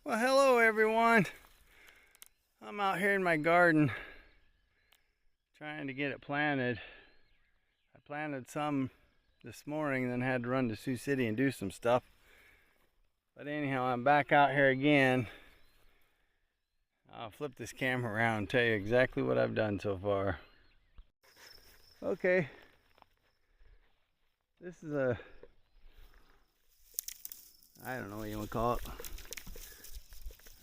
Well, hello everyone. I'm out here in my garden trying to get it planted. I planted some this morning, then had to run to Sioux City and do some stuff. But anyhow, I'm back out here again. I'll flip this camera around and tell you exactly what I've done so far. Okay. This is I don't know what you want to call it.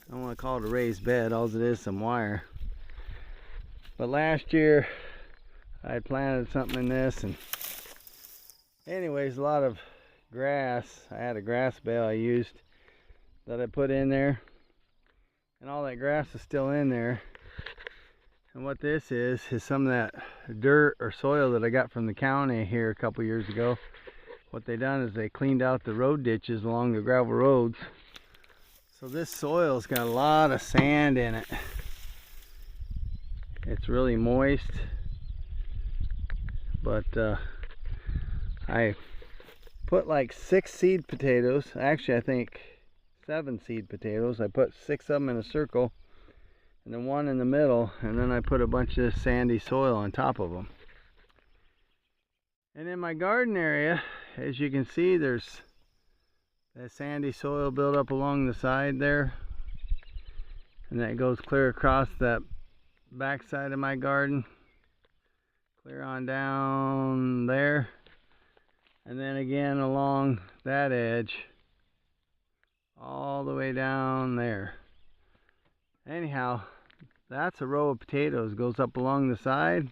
I don't want to call it a raised bed, all it is some wire. But last year I had planted something in this, and anyways, a lot of grass. I had a grass bale I used that I put in there, and all that grass is still in there. And what this is some of that dirt or soil that I got from the county here a couple years ago. What they done is they cleaned out the road ditches along the gravel roads. So this soil's got a lot of sand in it. It's really moist, but I put like 6 seed potatoes. Actually, I think 7 seed potatoes. I put 6 of them in a circle, and then 1 in the middle, and then I put a bunch of sandy soil on top of them. And in my garden area, as you can see, there's that sandy soil built up along the side there, and that goes clear across that back side of my garden, clear on down there, and then again along that edge all the way down there. Anyhow, that's a row of potatoes, goes up along the side,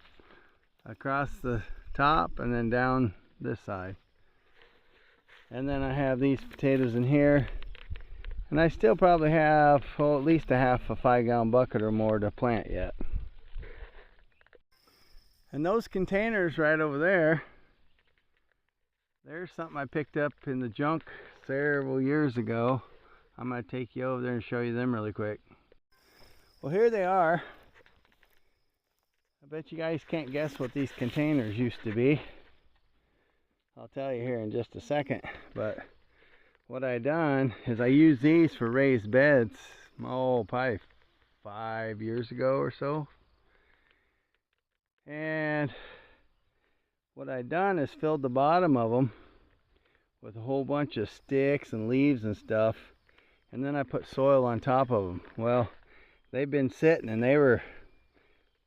across the top, and then down this side. And then I have these potatoes in here, and I still probably have at least a half a 5-gallon bucket or more to plant yet. And those containers right over there, there's something I picked up in the junk several years ago. I'm going to take you over there and show you them really quick. Well, here they are. I bet you guys can't guess what these containers used to be. I'll tell you here in just a second, but what I done is I used these for raised beds, probably 5 years ago or so. And what I done is filled the bottom of them with a whole bunch of sticks and leaves and stuff, and then I put soil on top of them. Well, they've been sitting, and they were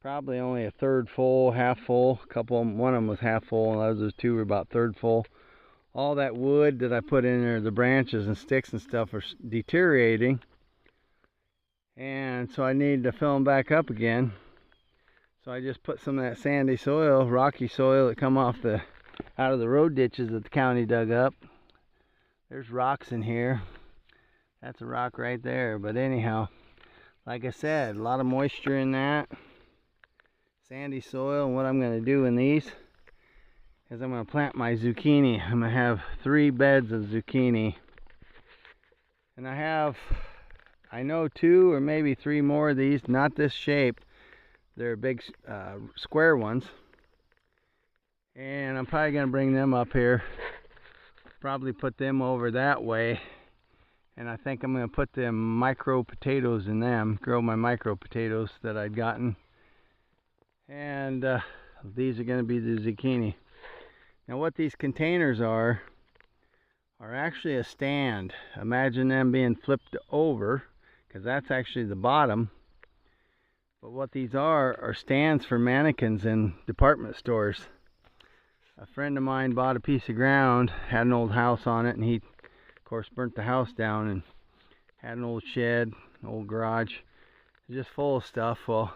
probably only a third full, half full. A couple of them, one of them was half full, and the other 2 were about third full. All that wood that I put in there, the branches and sticks and stuff, are deteriorating, and so I needed to fill them back up again. So I just put some of that sandy soil, rocky soil that come off out of the road ditches that the county dug up. There's rocks in here. That's a rock right there. But anyhow, like I said, a lot of moisture in that sandy soil. And what I'm going to do in these is I'm going to plant my zucchini. I'm going to have 3 beds of zucchini, and I know 2 or maybe 3 more of these, not this shape. They're big square ones, and I'm probably going to bring them up here, probably put them over that way, and I think I'm going to put them micro potatoes in them, grow my micro potatoes that I'd gotten. And these are going to be the zucchini. Now what these containers are actually a stand. Imagine them being flipped over, because that's actually the bottom. But what these are stands for mannequins in department stores. A friend of mine bought a piece of ground, had an old house on it, and he of course burnt the house down, and had an old shed, an old garage, just full of stuff. Well,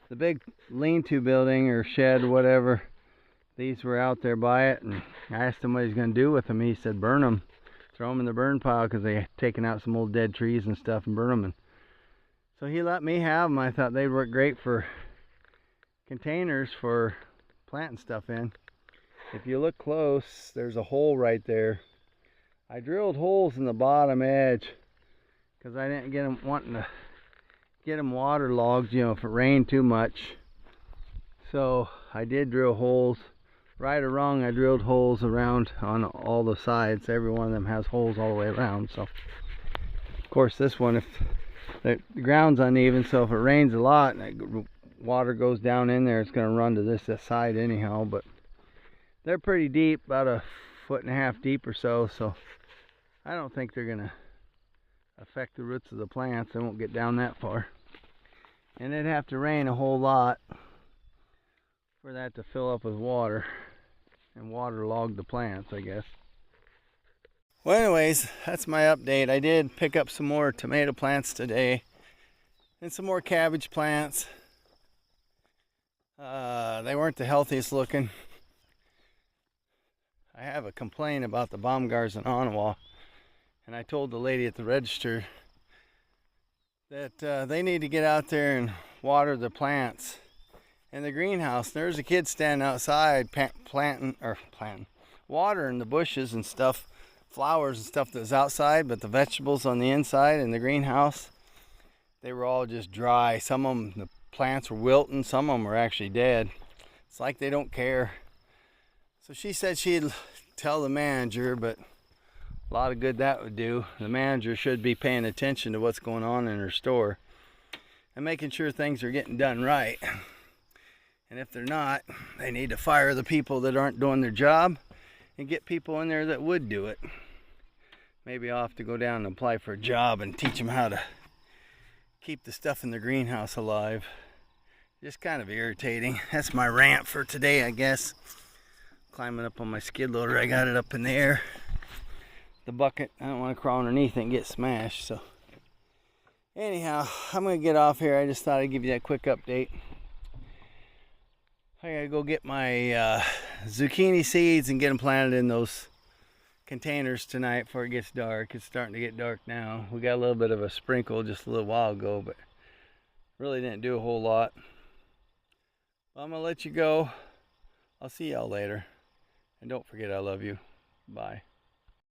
the big lean-to building or shed, whatever, these were out there by it, and I asked him what he's going to do with them. He said burn them, throw them in the burn pile, because they had taken out some old dead trees and stuff and burn them. And so he let me have them. I thought they'd work great for containers for planting stuff in. If you look close, there's a hole right there. I drilled holes in the bottom edge because I didn't wanting to get them waterlogged, if it rained too much. So I did drill holes. Right or wrong, I drilled holes around on all the sides. Every one of them has holes all the way around. So Of course, this one, if the ground's uneven, so if it rains a lot and water goes down in there, it's going to run to this side anyhow. But they're pretty deep, about 1.5 feet deep or so, so I don't think they're going to affect the roots of the plants. They won't get down that far. And it'd have to rain a whole lot for that to fill up with water and waterlog the plants, I guess. Well, anyways, that's my update. I did pick up some more tomato plants today and some more cabbage plants. They weren't the healthiest looking. I have a complaint about the Baumgars in Ottawa, and I told the lady at the register that they need to get out there and water the plants in the greenhouse. There's a kid standing outside watering the bushes and stuff, flowers and stuff that's outside, but the vegetables on the inside in the greenhouse, they were all just dry. Some of them, the plants were wilting, some of them were actually dead. It's like they don't care. So she said she'd tell the manager, but a lot of good that would do. The manager should be paying attention to what's going on in her store and making sure things are getting done right. And if they're not, they need to fire the people that aren't doing their job and get people in there that would do it. Maybe I'll have to go down and apply for a job and teach them how to keep the stuff in the greenhouse alive. Just kind of irritating. That's my rant for today, I guess. Climbing up on my skid loader, I got it up in the air. The bucket, I don't want to crawl underneath it and get smashed. So anyhow, I'm going to get off here. I just thought I'd give you that quick update. I gotta go get my zucchini seeds and get them planted in those containers tonight before it gets dark. It's starting to get dark now. We got a little bit of a sprinkle just a little while ago, but really didn't do a whole lot. Well, I'm gonna let you go. I'll see y'all later. And don't forget I love you. Bye.